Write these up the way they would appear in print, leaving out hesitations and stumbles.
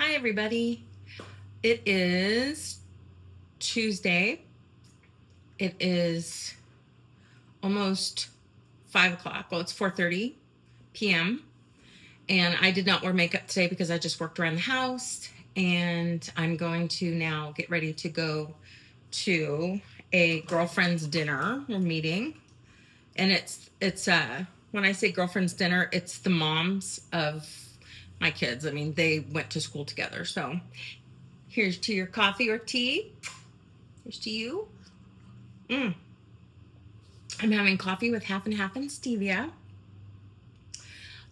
Hi, everybody. It is Tuesday. It is almost 5 o'clock. Well, it's 4:30 p.m. And I did not wear makeup today because I just worked around the house. And I'm going to now get ready to go to a girlfriend's dinner or meeting. And it's when I say girlfriend's dinner, it's the moms of my kids. I mean, they went to school together. So here's to your coffee or tea. Here's to you. I'm having coffee with half and half and stevia.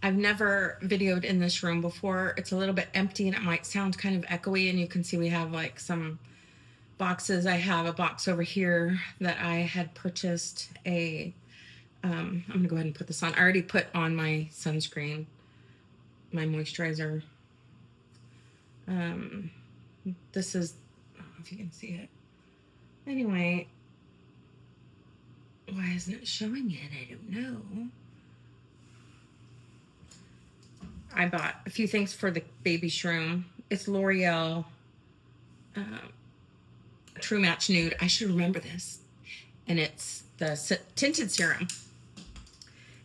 I've never videoed in this room before. It's a little bit empty and it might sound kind of echoey, and you can see we have like some boxes. I have a box over here that I had purchased I'm gonna go ahead and put this on. I already put on my sunscreen, my moisturizer. This is, I don't know if you can see it. Anyway, why isn't it showing it? I don't know. I bought a few things for the baby shroom. It's L'Oreal True Match Nude. I should remember this. And it's the tinted serum.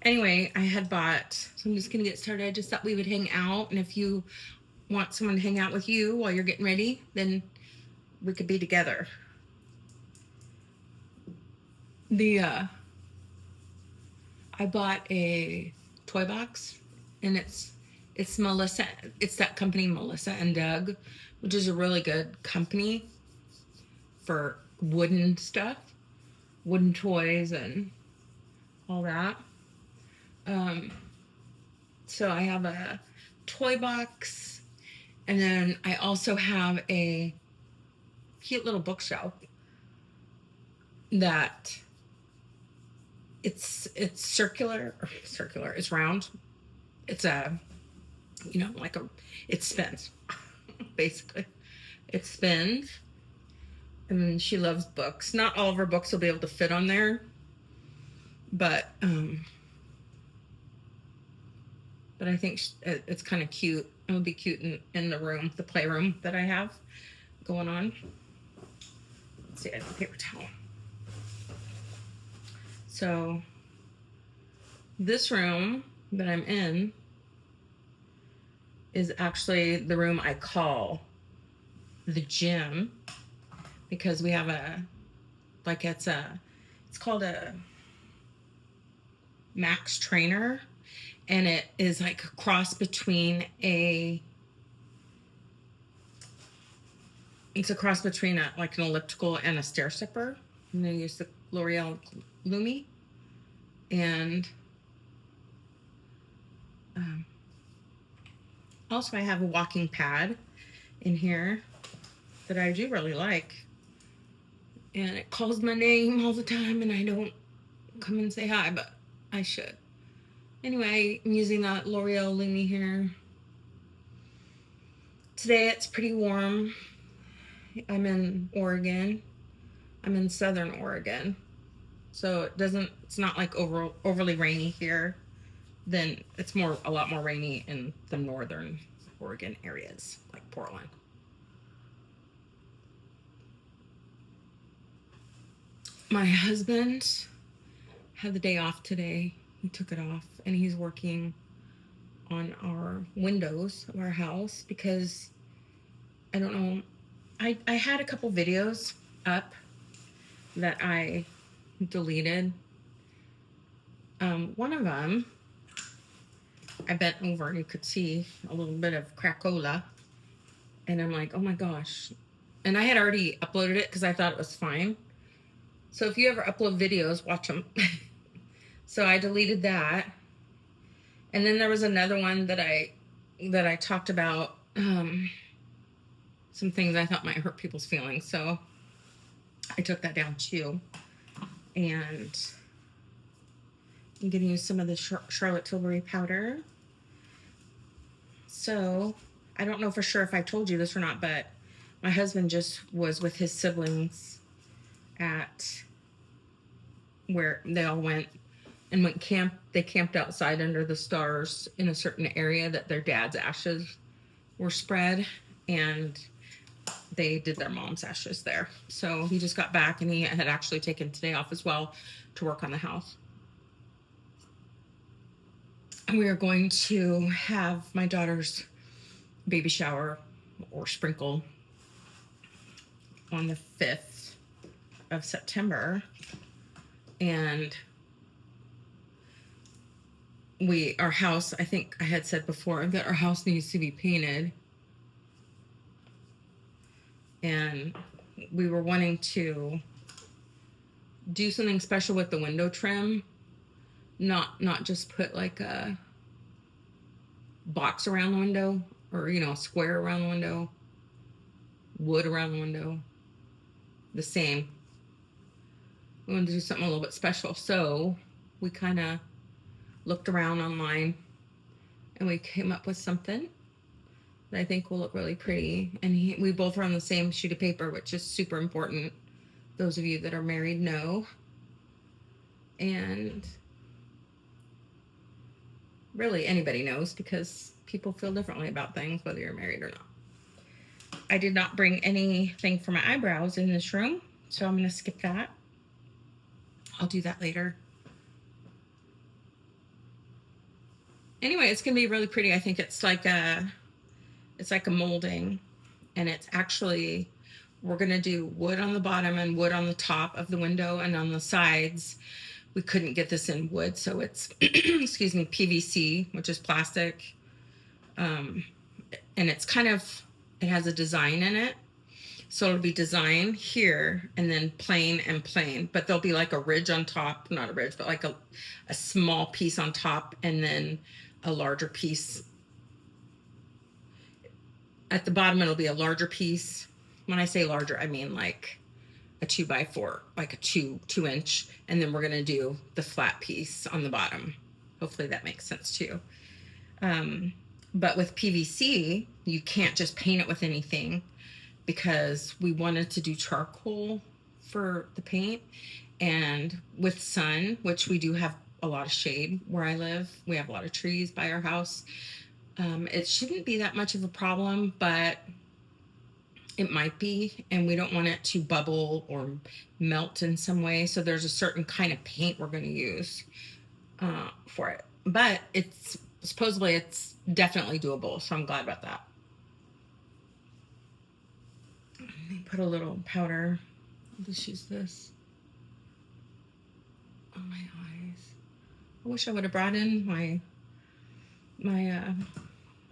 Anyway, I had bought, so I'm just going to get started. I just thought we would hang out. And if you want someone to hang out with you while you're getting ready, then we could be together. I bought a toy box, and it's Melissa. It's that company, Melissa and Doug, which is a really good company for wooden stuff, wooden toys, and all that. So I have a toy box, and then I also have a cute little bookshelf that it's circular. It's round. It's it spins. Basically, it spins. And she loves books. Not all of her books will be able to fit on there, but I think it's kind of cute. It would be cute in the room, the playroom that I have going on. Let's see, I have a paper towel. So this room that I'm in is actually the room I call the gym, because we have it's called a Max Trainer, and it is like a cross between like an elliptical and a stair stepper. And then use the L'Oreal Lumi, and also I have a walking pad in here that I do really like, and it calls my name all the time, and I don't come and say hi, but I should. Anyway, I'm using that L'Oreal Lumi here. Today it's pretty warm. I'm in Oregon. I'm in southern Oregon. So it's not like overly rainy here. Then it's a lot more rainy in the northern Oregon areas, like Portland. My husband had the day off today. He took it off, and he's working on our windows of our house because I don't know. I had a couple videos up that I deleted. One of them, I bent over and you could see a little bit of cracola, and I'm like, oh my gosh. And I had already uploaded it because I thought it was fine. So if you ever upload videos, watch them. So I deleted that. And then there was another one that I talked about some things I thought might hurt people's feelings. So I took that down too. And I'm going to use some of the Charlotte Tilbury powder. So I don't know for sure if I told you this or not, but my husband just was with his siblings at where they all went camp. They camped outside under the stars in a certain area that their dad's ashes were spread. and they did their mom's ashes there. So he just got back, and he had actually taken today off as well to work on the house. And we are going to have my daughter's baby shower or sprinkle on the 5th of September. And our house, I think I had said before that our house needs to be painted. And we were wanting to do something special with the window trim, not just put like a box around the window, or a square around the window, wood around the window, the same. We wanted to do something a little bit special, so we kind of looked around online and we came up with something that I think will look really pretty. And we both are on the same sheet of paper, which is super important. Those of you that are married know. And really anybody knows, because people feel differently about things whether you're married or not. I did not bring anything for my eyebrows in this room, so I'm going to skip that. I'll do that later. Anyway, it's going to be really pretty. I think it's like a molding, and it's actually, we're going to do wood on the bottom and wood on the top of the window, and on the sides we couldn't get this in wood, so it's excuse me, PVC, which is plastic. And it's it has a design in it. So it'll be design here and then plain and plain, but there'll be like a ridge on top, not a ridge, but like a small piece on top, and then a larger piece at the bottom. It'll be a larger piece. When I say larger, I mean like a 2x4, like a 2-inch, and then we're going to do the flat piece on the bottom. Hopefully that makes sense too. But with PVC, you can't just paint it with anything, because we wanted to do charcoal for the paint. And with sun, which we do have a lot of shade where I live, we have a lot of trees by our house. It shouldn't be that much of a problem, but it might be, and we don't want it to bubble or melt in some way. So there's a certain kind of paint we're going to use for it. But supposedly it's definitely doable, so I'm glad about that. Let me put a little powder. I'll just use this on my eyes. I wish I would have brought in my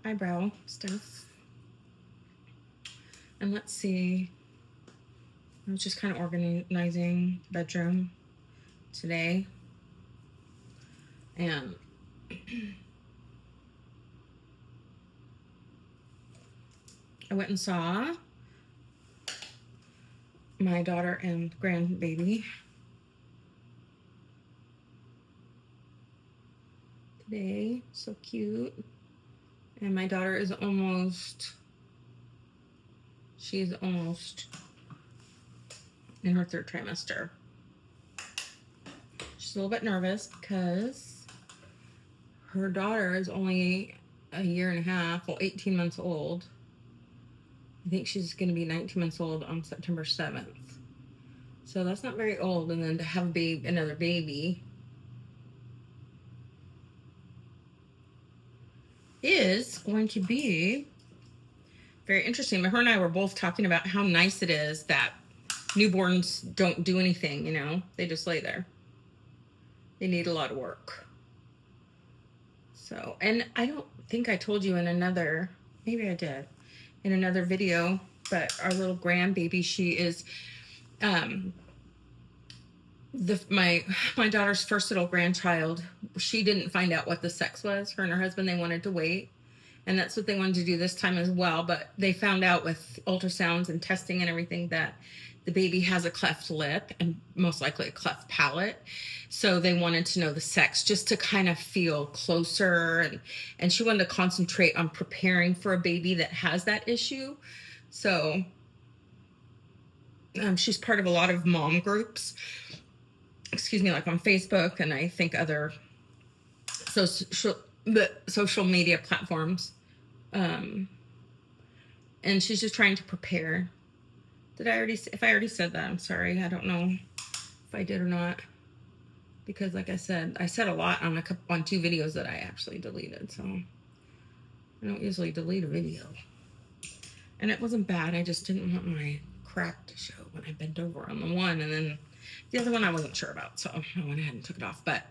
eyebrow stuff. And let's see, I was just kind of organizing the bedroom today, and I went and saw my daughter and grandbaby today. So cute. And my daughter is she's almost in her 3rd trimester. She's a little bit nervous because her daughter is only a year and a half, 18 months old. I think she's going to be 19 months old on September 7th. So that's not very old. And then to have another baby is going to be very interesting. But her and I were both talking about how nice it is that newborns don't do anything, they just lay there. They need a lot of work. So, and I don't think I told you maybe I did, in another video, but our little grandbaby, she is my daughter's first little grandchild. She didn't find out what the sex was. Her and her husband, they wanted to wait, and that's what they wanted to do this time as well. But they found out with ultrasounds and testing and everything that the baby has a cleft lip and most likely a cleft palate. So they wanted to know the sex just to kind of feel closer. And she wanted to concentrate on preparing for a baby that has that issue. So she's part of a lot of mom groups, like on Facebook, and I think other social media platforms. and she's just trying to prepare. If I already said that, I'm sorry. I don't know if I did or not. Because like I said a lot on on 2 videos that I actually deleted. So I don't usually delete a video. And it wasn't bad. I just didn't want my crack to show when I bent over on the one, and then the other one I wasn't sure about, so I went ahead and took it off. But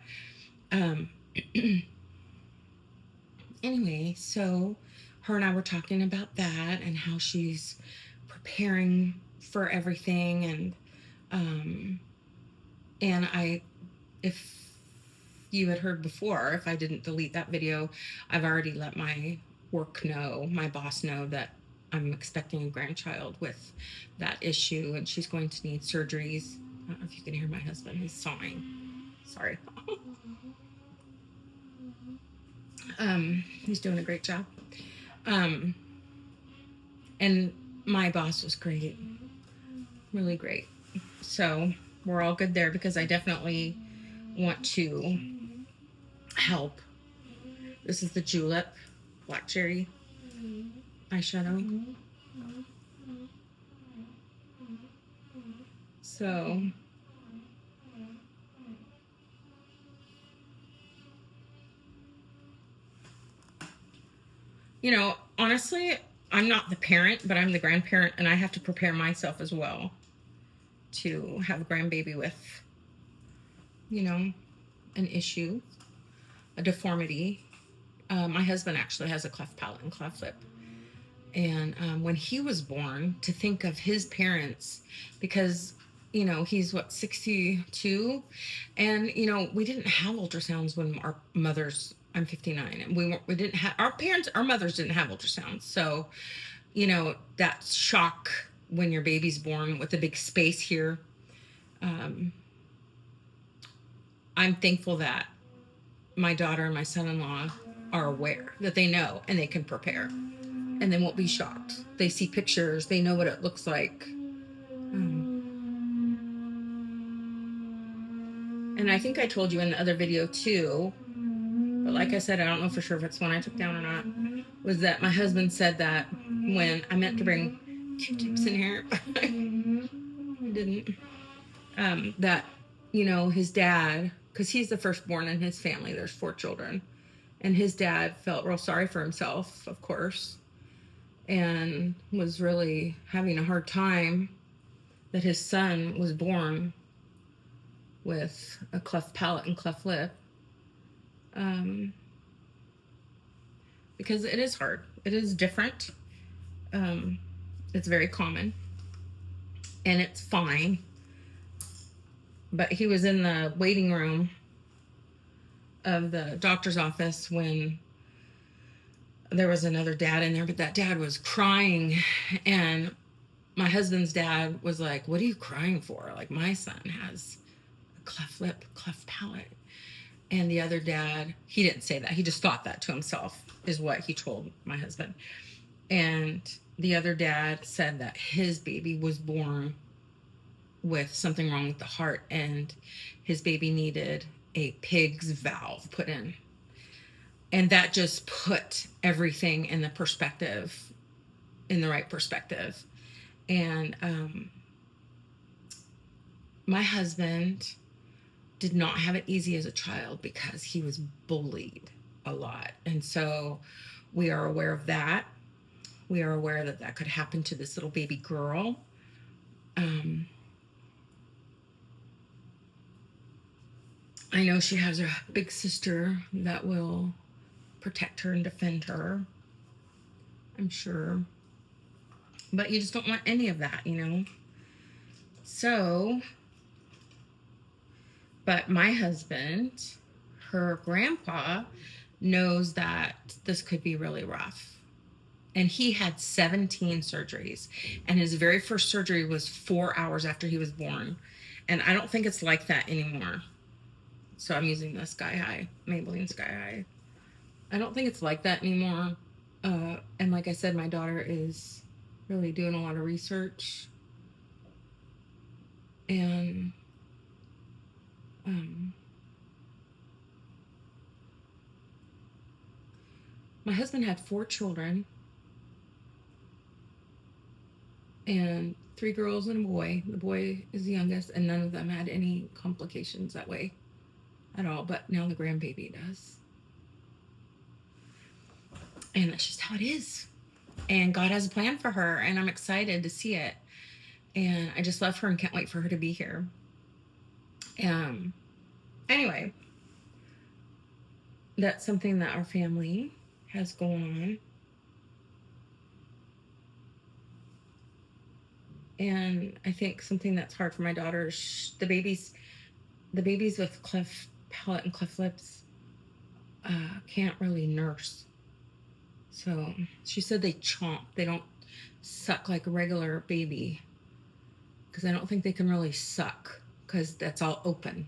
anyway, so her and I were talking about that and how she's preparing for everything, and if you had heard before, if I didn't delete that video, I've already let my boss know that I'm expecting a grandchild with that issue, and she's going to need surgeries. I don't know if you can hear my husband, he's sawing. Sorry. He's doing a great job. And my boss was great, really great. So we're all good there, because I definitely want to help. This is the Julep Black Cherry eyeshadow. So honestly, I'm not the parent, but I'm the grandparent, and I have to prepare myself as well to have a grandbaby with, an issue, a deformity. My husband actually has a cleft palate and cleft lip. And when he was born, to think of his parents, because, he's 62, and, we didn't have ultrasounds when our mothers, I'm 59, and we didn't have, our mothers didn't have ultrasounds. So, that shock when your baby's born with a big space here. I'm thankful that my daughter and my son-in-law are aware, that they know and they can prepare, and they won't be shocked. They see pictures, they know what it looks like. And I think I told you in the other video too, but like I said, I don't know for sure if it's one I took down or not, was that my husband said that when I meant to bring Q-tips in here, I didn't. That, his dad, because he's the firstborn in his family, there's 4 children, and his dad felt real sorry for himself, of course, and was really having a hard time that his son was born with a cleft palate and cleft lip. Because it is hard. It is different. It's very common. And it's fine. But he was in the waiting room of the doctor's office when there was another dad in there, but that dad was crying, and my husband's dad was like, "What are you crying for? Like, my son has a cleft lip, cleft palate." And the other dad, he didn't say that. He just thought that to himself, is what he told my husband. And the other dad said that his baby was born with something wrong with the heart, and his baby needed a pig's valve put in. And that just put everything in the perspective, in the right perspective. And my husband did not have it easy as a child because he was bullied a lot. And so we are aware of that. We are aware that that could happen to this little baby girl. I know she has a big sister that will protect her and defend her, I'm sure. But you just don't want any of that, So, but my husband, her grandpa, knows that this could be really rough. And he had 17 surgeries. And his very first surgery was 4 hours after he was born. And I don't think it's like that anymore. So I'm using the Sky High, Maybelline Sky High. I don't think it's like that anymore. And like I said, my daughter is really doing a lot of research. And my husband had 4 children. and 3 girls and a boy. The boy is the youngest, and none of them had any complications that way at all. But now the grandbaby does. And that's just how it is. And God has a plan for her, and I'm excited to see it. And I just love her and can't wait for her to be here. Anyway, that's something that our family has going on. And I think something that's hard for my daughter is the babies with cleft palate and cleft lips can't really nurse. So she said they chomp. They don't suck like a regular baby, because I don't think they can really suck because that's all open.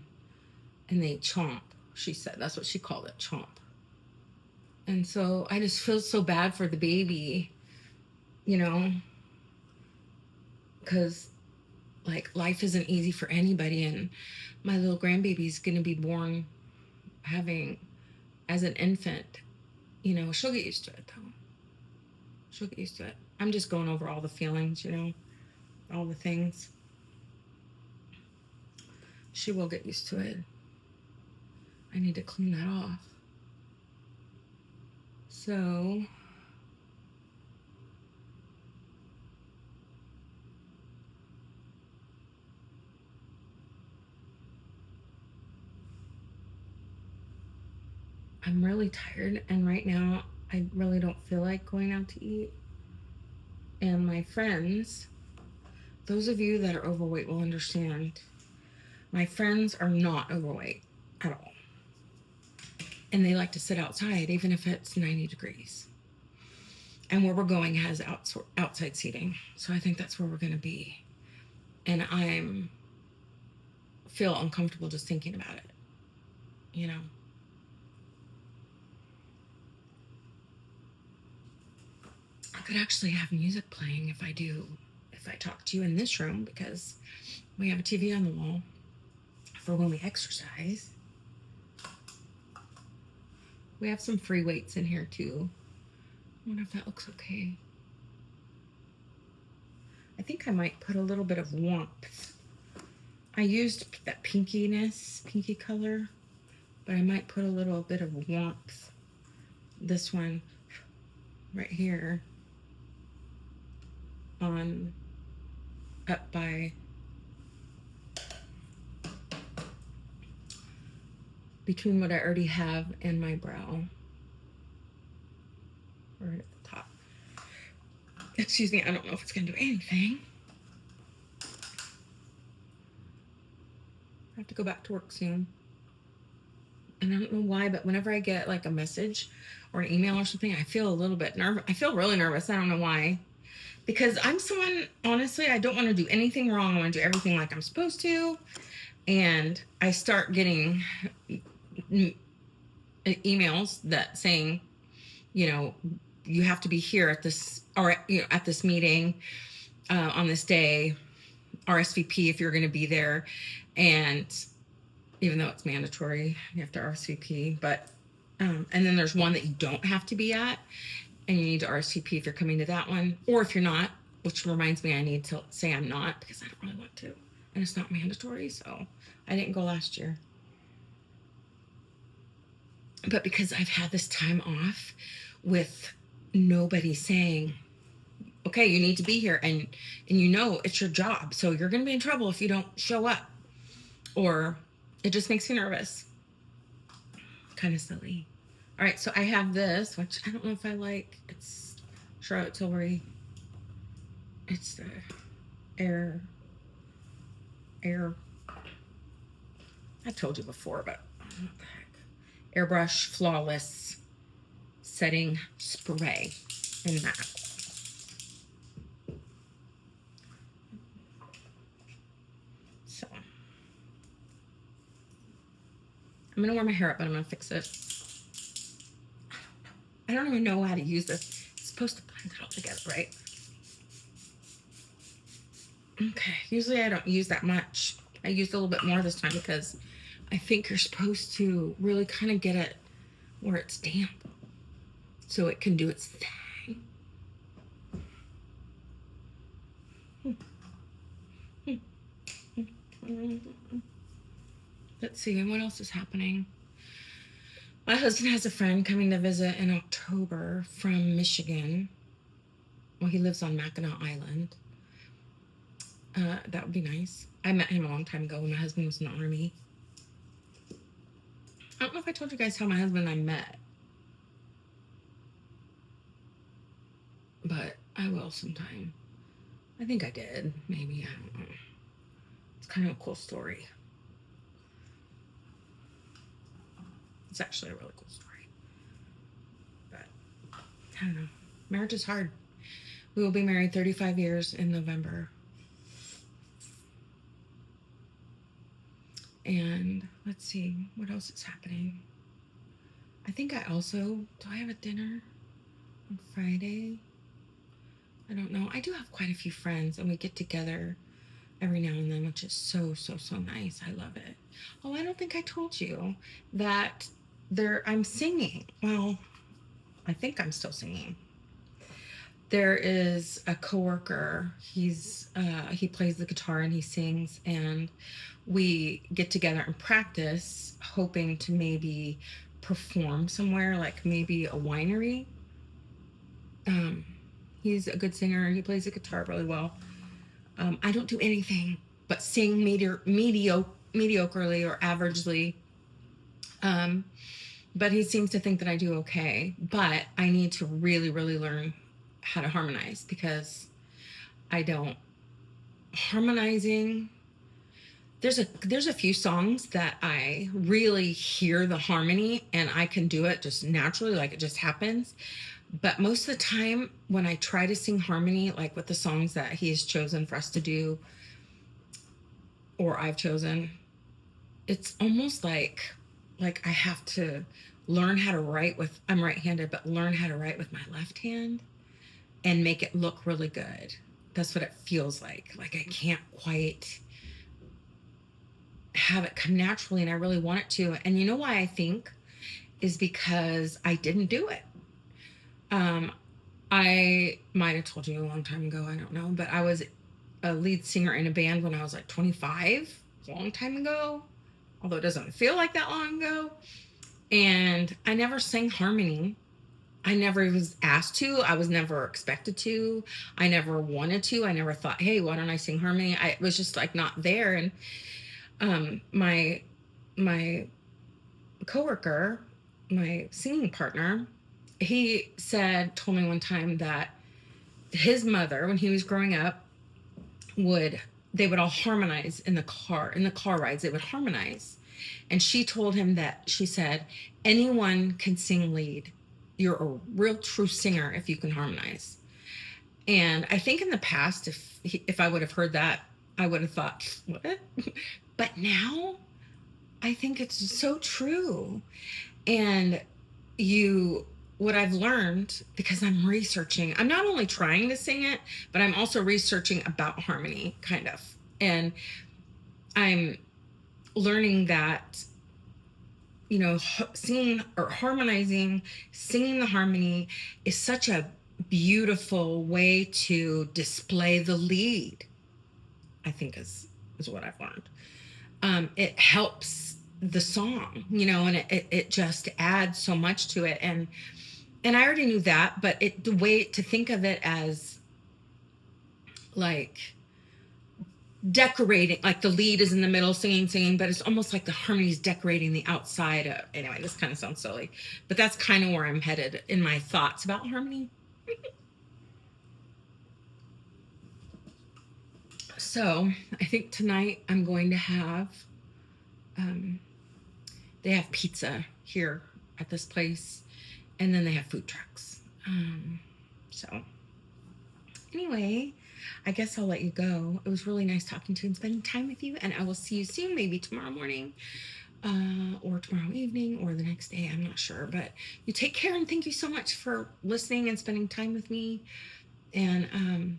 And they chomp. She said that's what she called it, chomp. And so I just feel so bad for the baby, you know, because like life isn't easy for anybody, and my little grandbaby's gonna be born having as an infant. You know, she'll get used to it though. She'll get used to it. I'm just going over all the feelings, you know, all the things. She will get used to it. I need to clean that off. So I'm really tired, and right now I really don't feel like going out to eat. And my friends, those of you that are overweight will understand. My friends are not overweight at all. And they like to sit outside, even if it's 90 degrees. And where we're going has outside seating. So I think that's where we're going to be. And I feel uncomfortable just thinking about it, you know. I could actually have music playing if I talk to you in this room, because we have a TV on the wall for when we exercise. We have some free weights in here too. I wonder if that looks okay. I think I might put a little bit of warmth. I used that pinky color, but I might put a little bit of warmth. This one right here on up by between what I already have and my brow. Right at the top. Excuse me, I don't know if it's going to do anything. I have to go back to work soon. And I don't know why, but whenever I get like a message or an email or something, I feel a little bit nervous. I feel really nervous. I don't know why. Because I'm someone, honestly, I don't want to do anything wrong. I want to do everything like I'm supposed to. And I start getting emails that saying, you know, you have to be here at this, or at this meeting on this day, RSVP if you're going to be there. And even though it's mandatory, you have to RSVP. But and then there's one that you don't have to be at, and you need to RSVP if you're coming to that one, or if you're not. Which reminds me, I need to say I'm not, because I don't really want to, and it's not mandatory. So I didn't go last year. But because I've had this time off with nobody saying, okay, you need to be here, and you know it's your job, so you're going to be in trouble if you don't show up, or it just makes me nervous. Kind of silly. All right, so I have this, which I don't know if I like. It's Charlotte Tilbury. It's the air. I've told you before, but what the heck? Airbrush Flawless Setting Spray in matte. So I'm gonna wear my hair up, but I'm gonna fix it. I don't even know how to use this. It's supposed to blend it all together, right? Okay, usually I don't use that much. I used a little bit more this time because I think you're supposed to really kind of get it where it's damp so it can do its thing. Let's see, what else is happening? My husband has a friend coming to visit in October from Michigan. Well, he lives on Mackinac Island. That would be nice. I met him a long time ago when my husband was in the Army. I don't know if I told you guys how my husband and I met, but I will sometime. I think I did. Maybe. I don't know. It's kind of a cool story. It's actually a really cool story. But I don't know. Marriage is hard. We will be married 35 years in November. And let's see, what else is happening? I think I also, do I have a dinner on Friday? I don't know. I do have quite a few friends, and we get together every now and then, which is so, so, so nice. I love it. Oh, I don't think I told you that I'm singing. Well, I think I'm still singing. There is a coworker. He plays the guitar and he sings, and we get together and practice, hoping to maybe perform somewhere, like maybe a winery. He's a good singer. He plays the guitar really well. I don't do anything but sing mediocrely or averagely. But he seems to think that I do okay. But I need to really, really learn how to harmonize, because I don't. Harmonizing, there's a few songs that I really hear the harmony and I can do it just naturally, like it just happens. But most of the time when I try to sing harmony, like with the songs that he has chosen for us to do, or I've chosen, it's almost like I have to learn how to write with, I'm right-handed, but learn how to write with my left hand and make it look really good. That's what it feels like. Like I can't quite have it come naturally, and I really want it to. And you know why I think is because I didn't do it. I might have told you a long time ago, I don't know, but I was a lead singer in a band when I was like 25, a long time ago, although it doesn't feel like that long ago. And I never sang harmony. I never was asked to. I was never expected to. I never wanted to. I never thought, hey, why don't I sing harmony? It was just like not there. And my coworker, my singing partner, he told me one time that his mother, when he was growing up, they would all harmonize in the car rides. They would harmonize. And she told him that, she said, anyone can sing lead. You're a real true singer if you can harmonize. And I think in the past, if I would have heard that, I would have thought, what? But now I think it's so true. And what I've learned, because I'm researching, I'm not only trying to sing it, but I'm also researching about harmony, kind of. And I'm learning that, singing or harmonizing, singing the harmony is such a beautiful way to display the lead, I think is what I've learned. It helps the song, and it just adds so much to it. And I already knew that, but the way to think of it as like decorating, like the lead is in the middle singing, but it's almost like the harmony is decorating the outside. Anyway, this kind of sounds silly, but that's kind of where I'm headed in my thoughts about harmony. So I think tonight I'm going to have, they have pizza here at this place, and then they have food trucks. So anyway, I guess I'll let you go. It was really nice talking to you and spending time with you, and I will see you soon, maybe tomorrow morning, or tomorrow evening, or the next day. I'm not sure, but you take care, and thank you so much for listening and spending time with me. And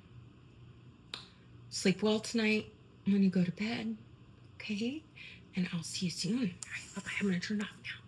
sleep well tonight when you go to bed, okay? And I'll see you soon. All right, bye-bye. I'm going to turn it off now.